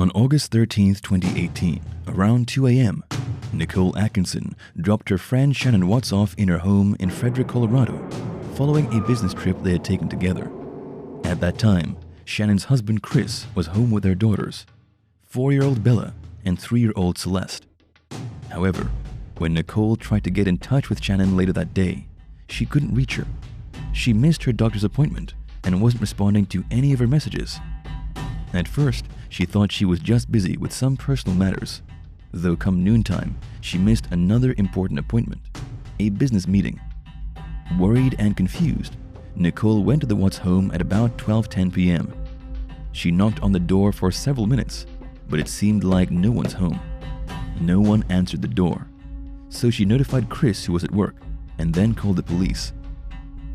On August 13, 2018, around 2 a.m., Nicole Atkinson dropped her friend Shannon Watts off in her home in Frederick, Colorado, following a business trip they had taken together. At that time, Shannon's husband Chris was home with their daughters, 4-year-old Bella and 3-year-old Celeste. However, when Nicole tried to get in touch with Shannon later that day, she couldn't reach her. She missed her doctor's appointment and wasn't responding to any of her messages. At first, she thought she was just busy with some personal matters, though come noontime, she missed another important appointment, a business meeting. Worried and confused, Nicole went to the Watts' home at about 12:10 p.m. She knocked on the door for several minutes, but it seemed like no one's home. No one answered the door, so she notified Chris, who was at work, and then called the police.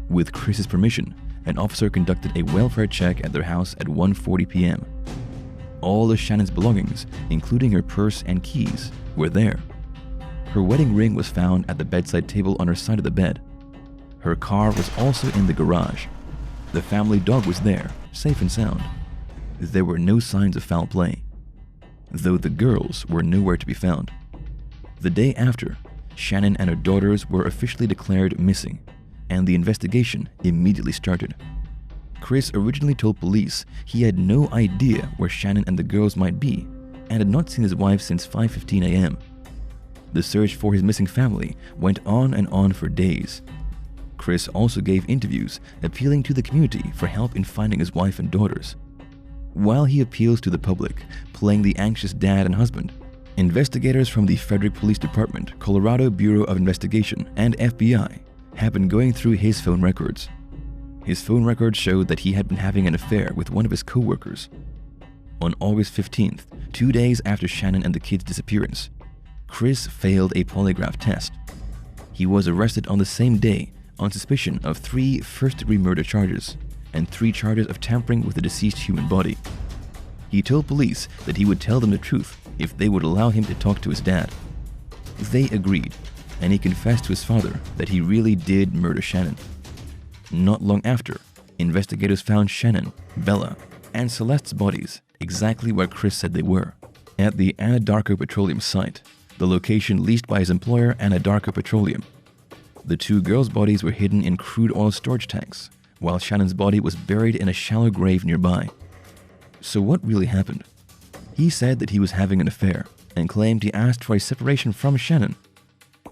With Chris's permission, an officer conducted a welfare check at their house at 1:40 p.m. All of Shannon's belongings, including her purse and keys, were there. Her wedding ring was found at the bedside table on her side of the bed. Her car was also in the garage. The family dog was there, safe and sound. There were no signs of foul play, though the girls were nowhere to be found. The day after, Shannon and her daughters were officially declared missing, and the investigation immediately started. Chris originally told police he had no idea where Shannon and the girls might be and had not seen his wife since 5:15 a.m. The search for his missing family went on and on for days. Chris also gave interviews appealing to the community for help in finding his wife and daughters. While he appeals to the public, playing the anxious dad and husband, investigators from the Frederick Police Department, Colorado Bureau of Investigation, and FBI have been going through his phone records. His phone records showed that he had been having an affair with one of his co-workers. On August 15th, 2 days after Shannon and the kids' disappearance, Chris failed a polygraph test. He was arrested on the same day on suspicion of 3 first-degree murder charges and 3 charges of tampering with a deceased human body. He told police that he would tell them the truth if they would allow him to talk to his dad. They agreed, and he confessed to his father that he really did murder Shannon. Not long after, investigators found Shannon, Bella, and Celeste's bodies exactly where Chris said they were, at the Anadarko Petroleum site, the location leased by his employer Anadarko Petroleum. The 2 girls' bodies were hidden in crude oil storage tanks, while Shannon's body was buried in a shallow grave nearby. So what really happened? He said that he was having an affair and claimed he asked for a separation from Shannon.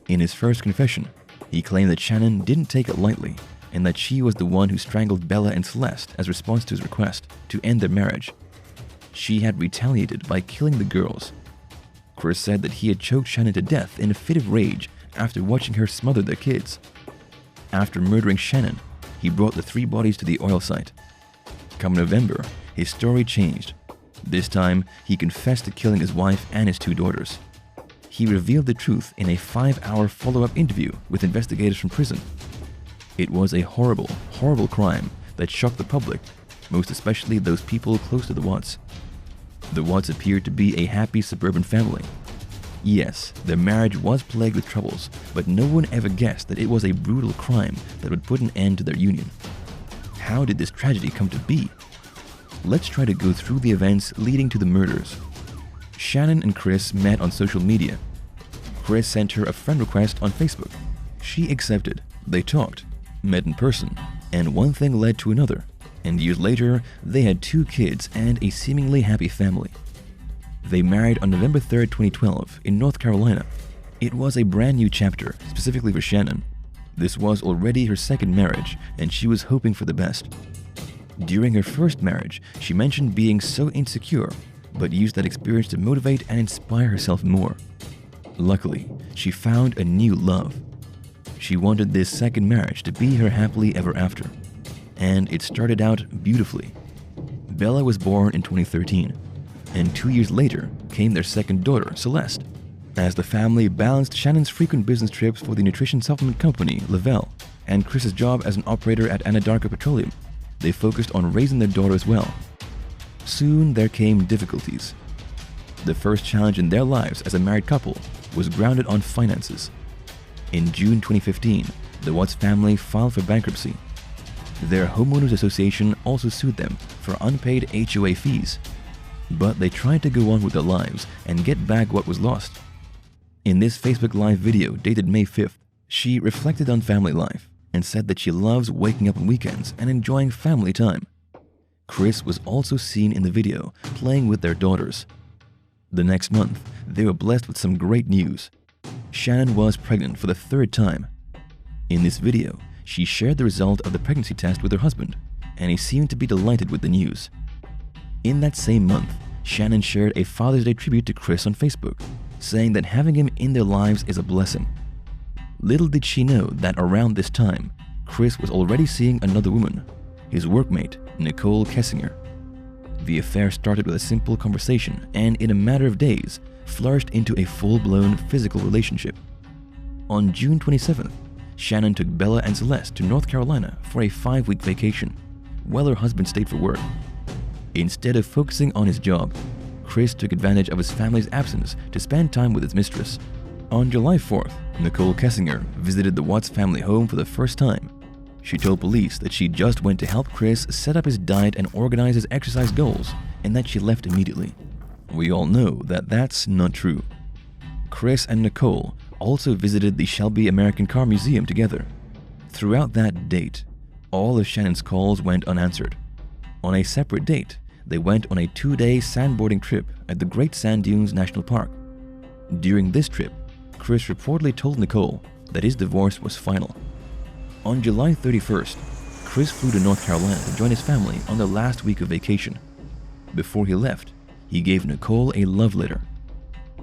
In his first confession, he claimed that Shannon didn't take it lightly and that she was the one who strangled Bella and Celeste as response to his request to end their marriage. She had retaliated by killing the girls. Chris said that he had choked Shannon to death in a fit of rage after watching her smother their kids. After murdering Shannon, he brought the 3 bodies to the oil site. Come November, his story changed. This time, he confessed to killing his wife and his 2 daughters. He revealed the truth in a 5-hour follow-up interview with investigators from prison. It was a horrible, horrible crime that shocked the public, most especially those people close to the Watts. The Watts appeared to be a happy suburban family. Yes, their marriage was plagued with troubles, but no one ever guessed that it was a brutal crime that would put an end to their union. How did this tragedy come to be? Let's try to go through the events leading to the murders. Shannon and Chris met on social media. Chris sent her a friend request on Facebook. She accepted. They talked, met in person, and one thing led to another. And years later, they had 2 kids and a seemingly happy family. They married on November 3rd, 2012 in North Carolina. It was a brand new chapter, specifically for Shannon. This was already her 2nd marriage, and she was hoping for the best. During her first marriage, she mentioned being so insecure, but used that experience to motivate and inspire herself more. Luckily, she found a new love. She wanted this 2nd marriage to be her happily ever after, and it started out beautifully. Bella was born in 2013, and 2 years later came their 2nd daughter, Celeste. As the family balanced Shannon's frequent business trips for the nutrition supplement company, Lavelle, and Chris's job as an operator at Anadarko Petroleum, they focused on raising their daughter as well. Soon there came difficulties. The first challenge in their lives as a married couple was grounded on finances. In June 2015, the Watts family filed for bankruptcy. Their homeowners association also sued them for unpaid HOA fees. but they tried to go on with their lives and get back what was lost. In this Facebook Live video dated May 5th, she reflected on family life and said that she loves waking up on weekends and enjoying family time. Chris was also seen in the video playing with their daughters. The next month, they were blessed with some great news. Shannon was pregnant for the third time. In this video, she shared the result of the pregnancy test with her husband, and he seemed to be delighted with the news. In that same month, Shannon shared a Father's Day tribute to Chris on Facebook, saying that having him in their lives is a blessing. Little did she know that around this time, Chris was already seeing another woman, his workmate, Nicole Kessinger. The affair started with a simple conversation and in a matter of days flourished into a full-blown physical relationship. On June 27th, Shannon took Bella and Celeste to North Carolina for a 5-week vacation, while her husband stayed for work. Instead of focusing on his job, Chris took advantage of his family's absence to spend time with his mistress. On July 4th, Nicole Kessinger visited the Watts family home for the first time. She told police that she just went to help Chris set up his diet and organize his exercise goals, and that she left immediately. We all know that that's not true. Chris and Nicole also visited the Shelby American Car Museum together. Throughout that date, all of Shannon's calls went unanswered. On a separate date, they went on a 2-day sandboarding trip at the Great Sand Dunes National Park. During this trip, Chris reportedly told Nicole that his divorce was final. On July 31st, Chris flew to North Carolina to join his family on their last week of vacation. Before he left, he gave Nicole a love letter.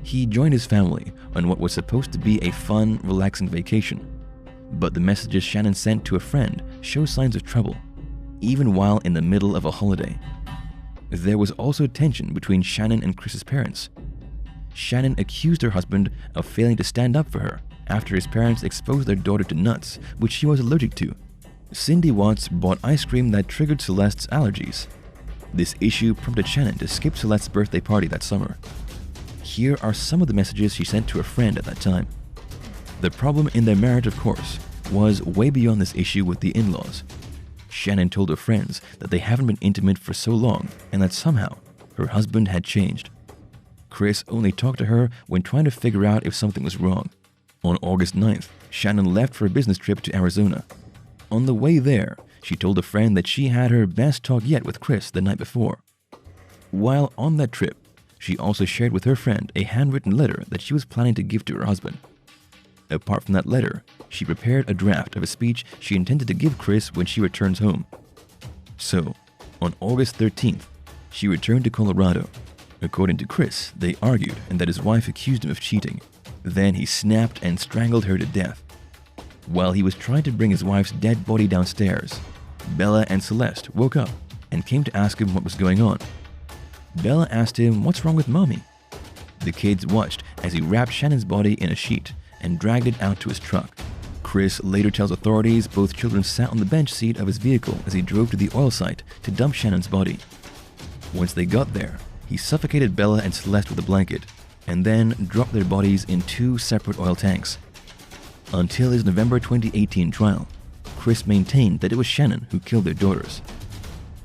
He joined his family on what was supposed to be a fun, relaxing vacation, but the messages Shannon sent to a friend show signs of trouble, even while in the middle of a holiday. There was also tension between Shannon and Chris's parents. Shannon accused her husband of failing to stand up for her after his parents exposed their daughter to nuts, which she was allergic to. Cindy Watts bought ice cream that triggered Celeste's allergies. This issue prompted Shannon to skip Celeste's birthday party that summer. Here are some of the messages she sent to a friend at that time. The problem in their marriage, of course, was way beyond this issue with the in-laws. Shannon told her friends that they haven't been intimate for so long and that somehow her husband had changed. Chris only talked to her when trying to figure out if something was wrong. On August 9th, Shannon left for a business trip to Arizona. On the way there, she told a friend that she had her best talk yet with Chris the night before. While on that trip, she also shared with her friend a handwritten letter that she was planning to give to her husband. Apart from that letter, she prepared a draft of a speech she intended to give Chris when she returns home. So, on August 13th, she returned to Colorado. According to Chris, they argued and that his wife accused him of cheating. Then he snapped and strangled her to death. While he was trying to bring his wife's dead body downstairs, Bella and Celeste woke up and came to ask him what was going on. Bella asked him, "What's wrong with Mommy?" The kids watched as he wrapped Shannon's body in a sheet and dragged it out to his truck. Chris later tells authorities both children sat on the bench seat of his vehicle as he drove to the oil site to dump Shannon's body. Once they got there, he suffocated Bella and Celeste with a blanket and then dropped their bodies in 2 separate oil tanks. Until his November 2018 trial, Chris maintained that it was Shannon who killed their daughters.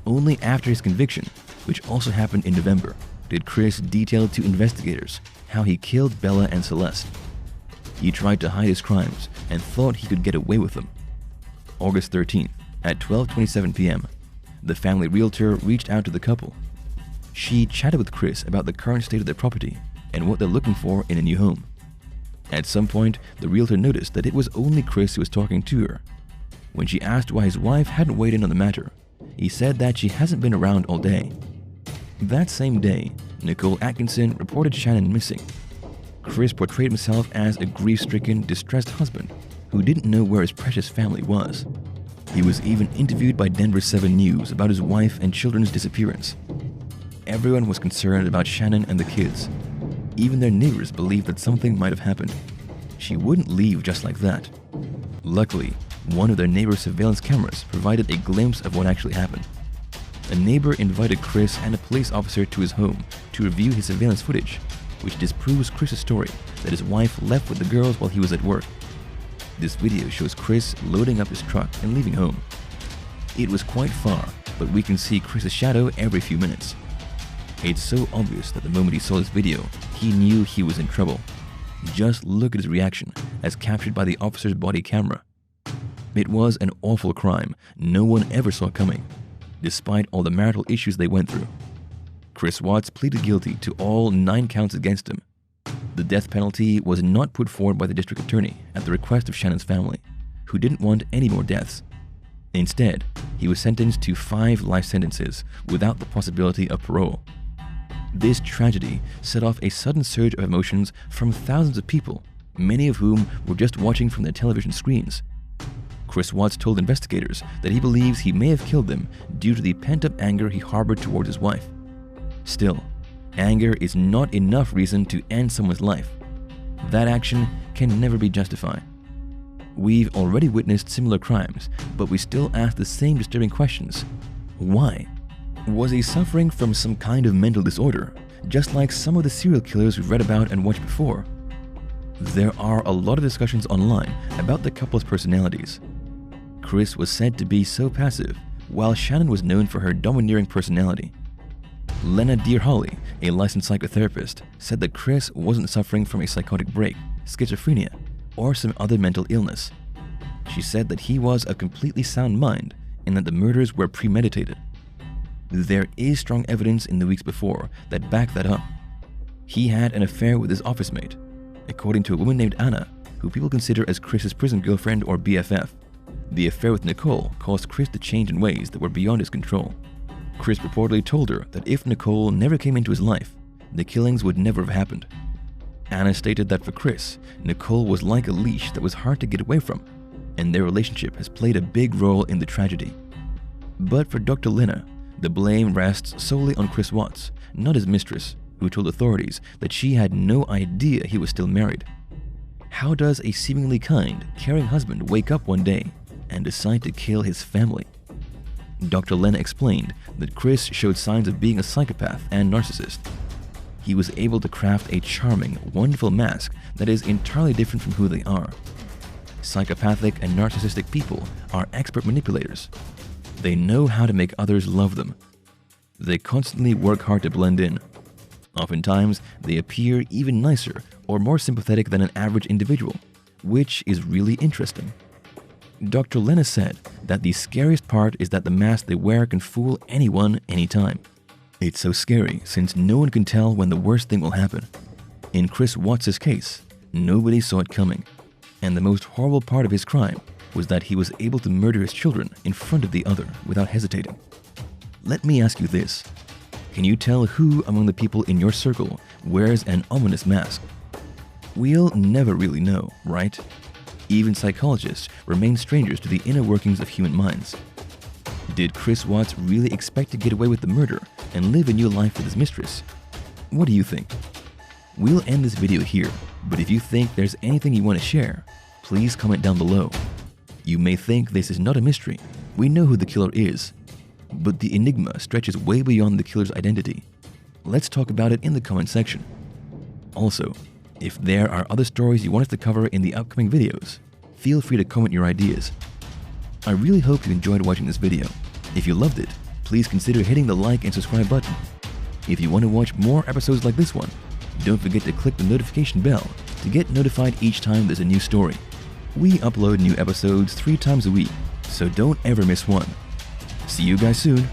Only after his conviction, which also happened in November, did Chris detail to investigators how he killed Bella and Celeste. He tried to hide his crimes and thought he could get away with them. August 13th, at 12:27 p.m., the family realtor reached out to the couple. She chatted with Chris about the current state of their property and what they're looking for in a new home. At some point, the realtor noticed that it was only Chris who was talking to her. When she asked why his wife hadn't weighed in on the matter, he said that she hasn't been around all day. That same day, Nicole Atkinson reported Shannon missing. Chris portrayed himself as a grief-stricken, distressed husband who didn't know where his precious family was. He was even interviewed by Denver 7 News about his wife and children's disappearance. Everyone was concerned about Shannon and the kids. Even their neighbors believed that something might have happened. She wouldn't leave just like that. Luckily, one of their neighbor's surveillance cameras provided a glimpse of what actually happened. A neighbor invited Chris and a police officer to his home to review his surveillance footage, which disproves Chris's story that his wife left with the girls while he was at work. This video shows Chris loading up his truck and leaving home. It was quite far, but we can see Chris's shadow every few minutes. It's so obvious that the moment he saw this video, he knew he was in trouble. Just look at his reaction as captured by the officer's body camera. It was an awful crime no one ever saw coming, despite all the marital issues they went through. Chris Watts pleaded guilty to all 9 counts against him. The death penalty was not put forward by the district attorney at the request of Shannon's family, who didn't want any more deaths. Instead, he was sentenced to 5 life sentences without the possibility of parole. This tragedy set off a sudden surge of emotions from thousands of people, many of whom were just watching from their television screens. Chris Watts told investigators that he believes he may have killed them due to the pent-up anger he harbored towards his wife. Still, anger is not enough reason to end someone's life. That action can never be justified. We've already witnessed similar crimes, but we still ask the same disturbing questions. Why? Was he suffering from some kind of mental disorder, just like some of the serial killers we've read about and watched before? There are a lot of discussions online about the couple's personalities. Chris was said to be so passive, while Shannon was known for her domineering personality. Lena Deer-Hawley, a licensed psychotherapist, said that Chris wasn't suffering from a psychotic break, schizophrenia, or some other mental illness. She said that he was of completely sound mind and that the murders were premeditated. There is strong evidence in the weeks before that back that up. He had an affair with his office mate, according to a woman named Anna, who people consider as Chris's prison girlfriend or BFF. The affair with Nicole caused Chris to change in ways that were beyond his control. Chris reportedly told her that if Nicole never came into his life, the killings would never have happened. Anna stated that for Chris, Nicole was like a leash that was hard to get away from, and their relationship has played a big role in the tragedy. But for Dr. Lena, the blame rests solely on Chris Watts, not his mistress, who told authorities that she had no idea he was still married. How does a seemingly kind, caring husband wake up one day and decide to kill his family? Dr. Lena explained that Chris showed signs of being a psychopath and narcissist. He was able to craft a charming, wonderful mask that is entirely different from who they are. Psychopathic and narcissistic people are expert manipulators. They know how to make others love them. They constantly work hard to blend in. Oftentimes, they appear even nicer or more sympathetic than an average individual, which is really interesting. Dr. Lena said that the scariest part is that the mask they wear can fool anyone, anytime. It's so scary since no one can tell when the worst thing will happen. In Chris Watts' case, nobody saw it coming. And the most horrible part of his crime was that he was able to murder his children in front of the other without hesitating. Let me ask you this. Can you tell who among the people in your circle wears an ominous mask? We'll never really know, right? Even psychologists remain strangers to the inner workings of human minds. Did Chris Watts really expect to get away with the murder and live a new life with his mistress? What do you think? We'll end this video here, but if you think there's anything you want to share, please comment down below. You may think this is not a mystery. We know who the killer is. But the enigma stretches way beyond the killer's identity. Let's talk about it in the comment section. Also, if there are other stories you want us to cover in the upcoming videos, feel free to comment your ideas. I really hope you enjoyed watching this video. If you loved it, please consider hitting the like and subscribe button. If you want to watch more episodes like this one, don't forget to click the notification bell to get notified each time there's a new story. We upload new episodes 3 times a week, so don't ever miss one. See you guys soon.